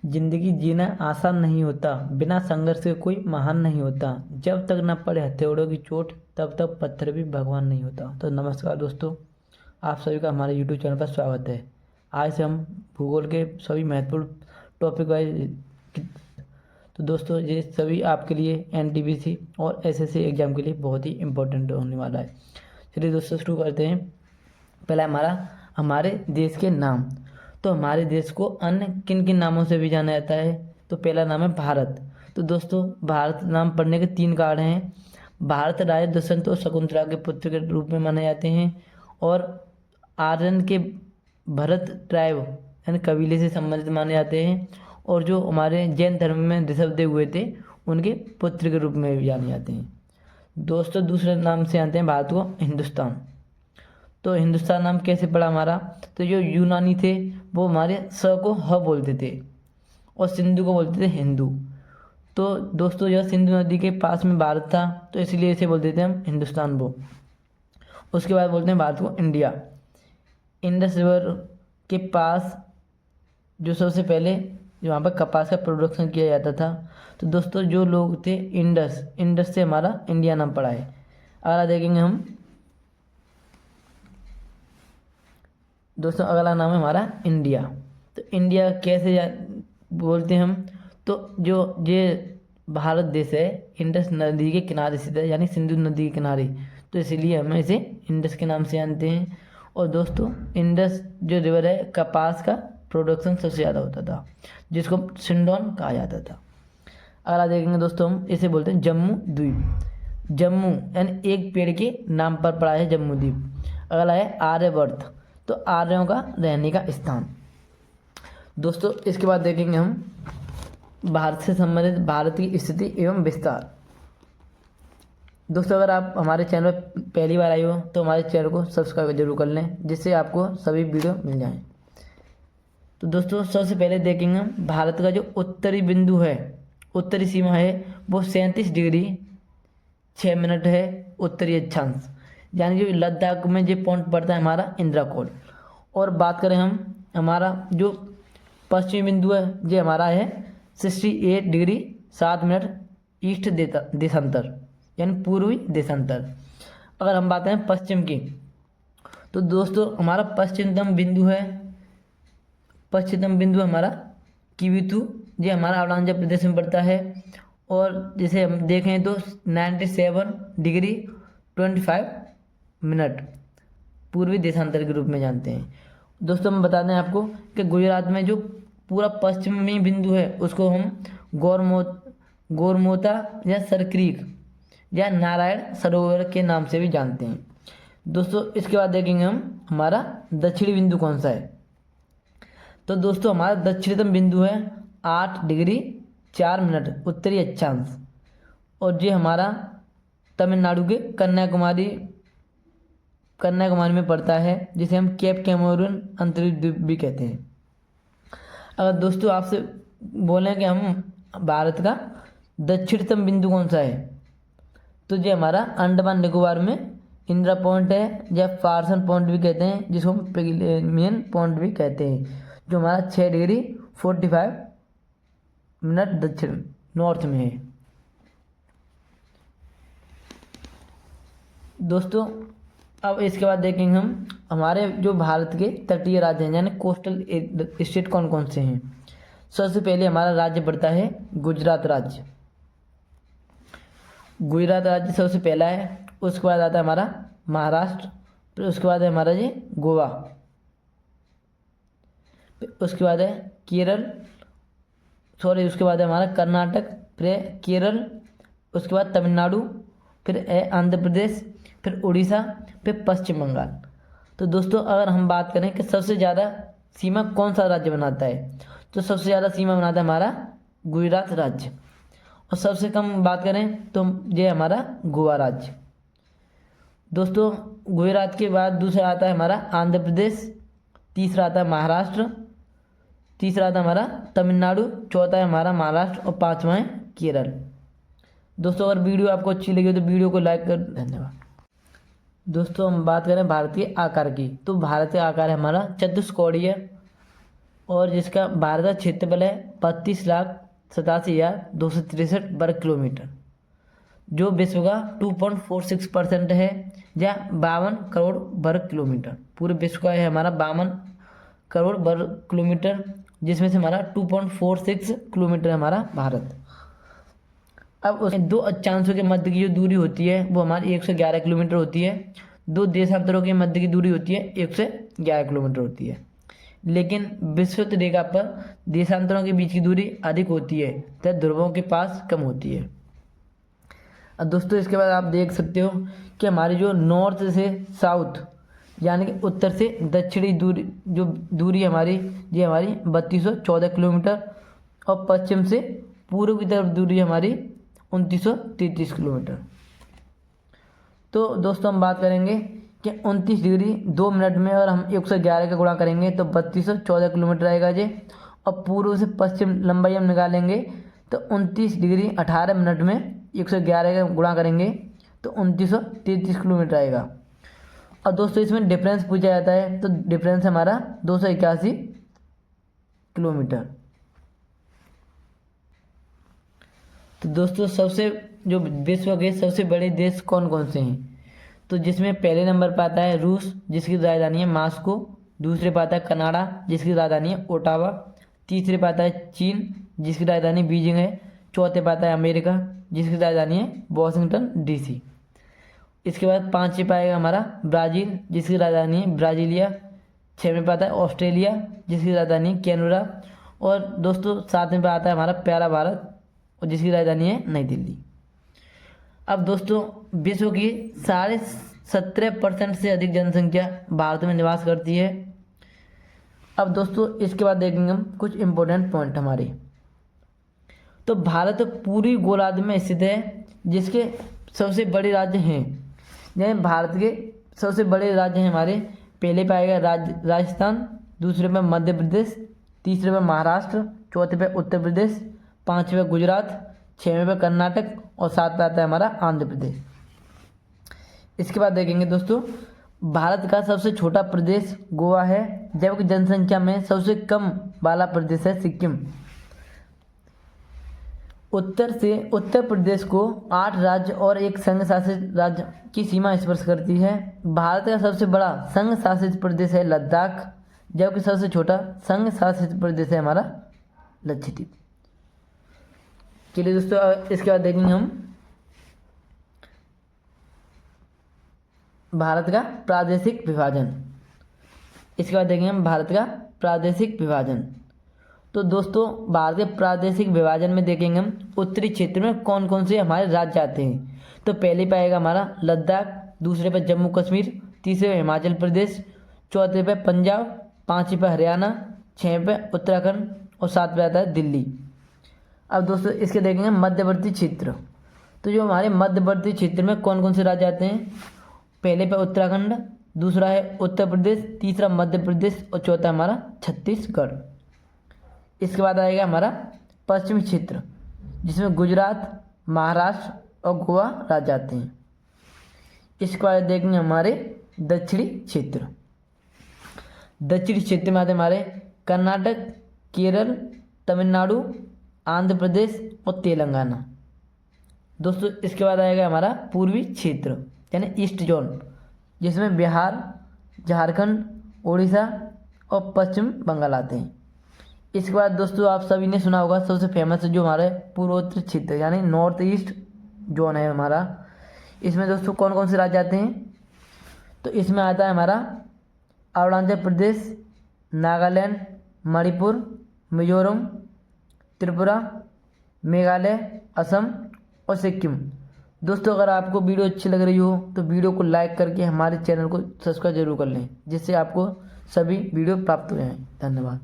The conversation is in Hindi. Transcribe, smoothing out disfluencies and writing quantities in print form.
जिंदगी जीना आसान नहीं होता, बिना संघर्ष के कोई महान नहीं होता। जब तक न पड़े हथौड़ों की चोट, तब तक पत्थर भी भगवान नहीं होता। तो नमस्कार दोस्तों, आप सभी का हमारे यूट्यूब चैनल पर स्वागत है। आज से हम भूगोल के सभी महत्वपूर्ण टॉपिक वाइज, तो दोस्तों ये सभी आपके लिए एनटीपीसी और एसएससी एग्जाम के लिए बहुत ही इम्पोर्टेंट होने वाला है। चलिए दोस्तों शुरू करते हैं। पहला हमारे देश के नाम। तो हमारे देश को अन्य किन किन नामों से भी जाना जाता है? तो पहला नाम है भारत। तो दोस्तों भारत नाम पढ़ने के 3 कारण हैं। भारत राजा दुष्यंत और शकुंतला के पुत्र के रूप में माने जाते हैं, और आर्यन के भरत ट्राइब यानी कबीले से संबंधित माने जाते हैं, और जो हमारे जैन धर्म में ऋषभदेव हुए थे उनके पुत्र के रूप में भी जाने जाते हैं। दोस्तों दूसरे नाम से जानते हैं भारत को हिंदुस्तान। तो हिंदुस्तान नाम कैसे पड़ा हमारा? तो जो यूनानी थे वो हमारे स को ह बोलते थे और सिंधु को बोलते थे हिंदू। तो दोस्तों यह सिंधु नदी के पास में भारत था, तो इसलिए इसे बोलते थे हम हिंदुस्तान वो। उसके बाद बोलते हैं भारत को इंडिया। इंडस रिवर के पास जो सबसे पहले जो वहाँ पर कपास का प्रोडक्शन किया जाता था, तो दोस्तों जो लोग थे इंडस से हमारा इंडिया नाम पड़ा है। अगला देखेंगे हम दोस्तों, अगला नाम है हमारा इंडिया। तो इंडिया कैसे बोलते हैं हम? तो जो ये भारत देश है इंडस नदी के किनारे स्थित है, यानी सिंधु नदी के किनारे, तो इसीलिए हम इसे इंडस के नाम से जानते हैं। और दोस्तों इंडस जो रिवर है, कपास का प्रोडक्शन सबसे ज़्यादा होता था, जिसको सिंडोन कहा जाता था। अगला देखेंगे दोस्तों, हम इसे बोलते हैं जम्मू द्वीप। जम्मू यानी एक पेड़ के नाम पर पड़ा है जम्मू द्वीप। अगला है आर्यवर्त, तो आर्यों का रहने का स्थान। दोस्तों इसके बाद देखेंगे हम भारत से संबंधित भारत की स्थिति एवं विस्तार। दोस्तों अगर आप हमारे चैनल पर पहली बार आए हो तो हमारे चैनल को सब्सक्राइब जरूर कर लें, जिससे आपको सभी वीडियो मिल जाएं। तो दोस्तों सबसे पहले देखेंगे हम भारत का जो उत्तरी बिंदु है, उत्तरी सीमा है, वो 37 डिग्री 6 मिनट है उत्तरी अक्षांश, यानी जो लद्दाख में जो पॉइंट पड़ता है हमारा इंद्राकोल। और बात करें हम हमारा जो पश्चिमी बिंदु है, जो हमारा है 68 डिग्री 7 मिनट ईस्ट देशांतर, यानी पूर्वी देशांतर। अगर हम बात करें पश्चिम की, तो दोस्तों हमारा पश्चिमतम बिंदु हमारा किवितु, जो हमारा अरुणाचल प्रदेश में पड़ता है। और जैसे हम देखें तो 97 डिग्री 25 मिनट पूर्वी देशांतर के रूप में जानते हैं। दोस्तों हम बता दें आपको कि गुजरात में जो पूरा पश्चिमी बिंदु है उसको हम गोरमोता या सरक्रीक या नारायण सरोवर के नाम से भी जानते हैं। दोस्तों इसके बाद देखेंगे हम हमारा दक्षिणी बिंदु कौन सा है। तो दोस्तों हमारा दक्षिणतम बिंदु है 8 डिग्री 4 मिनट उत्तरी अक्षांश, और ये हमारा तमिलनाडु के कन्याकुमारी में पड़ता है, जिसे हम केप कैमरून अंतरिक्ष द्वीप भी कहते हैं। अगर दोस्तों आपसे बोलें कि हम भारत का दक्षिणतम बिंदु कौन सा है, तो ये हमारा अंडमान निकोबार में इंदिरा पॉइंट है, या पार्सन पॉइंट भी कहते हैं, जिसको हम पेगिलियन पॉइंट भी कहते हैं, जो हमारा 6 डिग्री 45 मिनट दक्षिण नॉर्थ में है। दोस्तों अब इसके बाद देखेंगे हम हमारे जो भारत के तटीय राज्य हैं, यानी कोस्टल स्टेट कौन कौन से हैं। सबसे पहले हमारा राज्य पड़ता है गुजरात राज्य। गुजरात राज्य सबसे पहला है। उसके बाद आता है हमारा महाराष्ट्र, फिर उसके बाद है हमारा ये गोवा, उसके बाद है केरल, उसके बाद है हमारा कर्नाटक, फिर केरल, उसके बाद तमिलनाडु, फिर है आंध्र प्रदेश, फिर उड़ीसा, फिर पश्चिम बंगाल। तो दोस्तों अगर हम बात करें कि सबसे ज़्यादा सीमा कौन सा राज्य बनाता है, तो सबसे ज़्यादा सीमा बनाता है हमारा गुजरात राज्य, और सबसे कम बात करें तो ये हमारा गोवा राज्य। दोस्तों गुजरात के बाद दूसरा आता है हमारा आंध्र प्रदेश, तीसरा आता है महाराष्ट्र, तीसरा आता है हमारा तमिलनाडु, चौथा है हमारा महाराष्ट्र, और पाँचवा है केरल। दोस्तों अगर वीडियो आपको अच्छी लगी हो तो वीडियो को लाइक कर। धन्यवाद। दोस्तों हम बात करें भारत के आकार की, तो भारत का आकार है हमारा चतुष्कोणीय, और जिसका भारत का क्षेत्रफल है 32,87,263 वर्ग किलोमीटर, जो विश्व का 2.46% है, या 52 करोड़ वर्ग किलोमीटर। पूरे विश्व का है हमारा 52 करोड़ वर्ग किलोमीटर, जिसमें से हमारा 2.46 किलोमीटर है हमारा भारत। अब उसमें दो अक्षांशों के मध्य की जो दूरी होती है वो हमारी 111 किलोमीटर होती है। दो देशांतरों के मध्य की दूरी होती है 111 किलोमीटर होती है। लेकिन विषुवत रेखा पर देशांतरों के बीच की दूरी अधिक होती है तथा ध्रुवों के पास कम होती है। अब दोस्तों इसके बाद आप देख सकते हो कि हमारी जो नॉर्थ से साउथ यानी कि उत्तर से दक्षिणी दूरी जो दूरी हमारी ये हमारी 3214 किलोमीटर, और पश्चिम से पूर्व की तरफ दूरी हमारी 2933 किलोमीटर। तो दोस्तों हम बात करेंगे कि 29 डिग्री 2 मिनट में और हम 111 का गुणा करेंगे तो 3214 किलोमीटर आएगा जी। और पूर्व से पश्चिम लंबाई हम निकालेंगे तो 29 डिग्री 18 मिनट में 111 का गुणा करेंगे तो 2933 किलोमीटर आएगा। और दोस्तों इसमें डिफरेंस पूछा जाता है तो डिफरेंस हमारा 281 किलोमीटर। तो दोस्तों सबसे जो विश्व के सबसे बड़े देश कौन कौन से हैं, तो जिसमें पहले नंबर पर आता है रूस जिसकी राजधानी है मास्को, दूसरे पर आता है कनाडा जिसकी राजधानी है ओटावा, तीसरे पर आता है चीन जिसकी राजधानी बीजिंग है, चौथे पर आता है अमेरिका जिसकी राजधानी है वॉशिंगटन डीसी। इसके बाद पाँचवें पर आएगा हमारा ब्राज़ील जिसकी राजधानी है ब्राज़ीलिया, छठवें पर आता है ऑस्ट्रेलिया जिसकी राजधानी है कैनबरा, और दोस्तों सातवें पर आता है हमारा प्यारा भारत और जिसकी राजधानी है नई दिल्ली। अब दोस्तों विश्व की 17.5% से अधिक जनसंख्या भारत में निवास करती है। अब दोस्तों इसके बाद देखेंगे हम कुछ इम्पोर्टेंट पॉइंट हमारे। तो भारत पूरी गोलार्ध में स्थित है जिसके सबसे बड़े राज्य हैं, जैसे भारत के सबसे बड़े राज्य हैं हमारे, पहले पे आएगा राजस्थान, दूसरे पे मध्य प्रदेश, तीसरे पे महाराष्ट्र, चौथे पे उत्तर प्रदेश, पाँचवें गुजरात, छठवें पे कर्नाटक और सातवें आता है हमारा आंध्र प्रदेश। इसके बाद देखेंगे दोस्तों भारत का सबसे छोटा प्रदेश गोवा है, जबकि जनसंख्या में सबसे कम वाला प्रदेश है सिक्किम। उत्तर से उत्तर प्रदेश को 8 राज्य और एक संघ शासित राज्य की सीमा स्पर्श करती है। भारत का सबसे बड़ा संघ शासित प्रदेश है लद्दाख, जबकि सबसे छोटा संघ शासित प्रदेश है हमारा लक्षद्वीप। चलिए दोस्तों इसके बाद देखेंगे हम भारत का प्रादेशिक विभाजन। इसके बाद देखेंगे हम भारत का प्रादेशिक विभाजन। तो दोस्तों भारत के प्रादेशिक विभाजन में देखेंगे हम उत्तरी क्षेत्र में कौन कौन से हमारे राज्य आते हैं। तो पहले पे आएगा हमारा लद्दाख, दूसरे पे जम्मू कश्मीर, तीसरे पे हिमाचल प्रदेश, चौथे पे पंजाब, पाँचवें पे हरियाणा, छठवें पे उत्तराखंड और सातवें आता है दिल्ली। अब दोस्तों इसके देखेंगे मध्यवर्ती क्षेत्र। तो जो हमारे मध्यवर्ती क्षेत्र में कौन कौन से राज्य आते हैं, पहले पे उत्तराखंड, दूसरा है उत्तर प्रदेश, तीसरा मध्य प्रदेश और चौथा हमारा छत्तीसगढ़। इसके बाद आएगा हमारा पश्चिमी क्षेत्र जिसमें गुजरात, महाराष्ट्र और गोवा राज्य आते हैं। इसके बाद देखेंगे हमारे दक्षिणी क्षेत्र। दक्षिणी क्षेत्र में आते हैं हमारे कर्नाटक, केरल, तमिलनाडु, आंध्र प्रदेश और तेलंगाना। दोस्तों इसके बाद आएगा हमारा पूर्वी क्षेत्र यानी ईस्ट जोन, जिसमें बिहार, झारखंड, उड़ीसा और पश्चिम बंगाल आते हैं। इसके बाद दोस्तों आप सभी ने सुना होगा सबसे फेमस जो हमारे पूर्वोत्तर क्षेत्र यानी नॉर्थ ईस्ट जोन है हमारा। इसमें दोस्तों कौन कौन से राज्य आते हैं, तो इसमें आता है हमारा अरुणाचल प्रदेश, नागालैंड, मणिपुर, मिजोरम, त्रिपुरा, मेघालय, असम और सिक्किम। दोस्तों अगर आपको वीडियो अच्छी लग रही हो तो वीडियो को लाइक करके हमारे चैनल को सब्सक्राइब जरूर कर लें, जिससे आपको सभी वीडियो प्राप्त हो जाएं। धन्यवाद।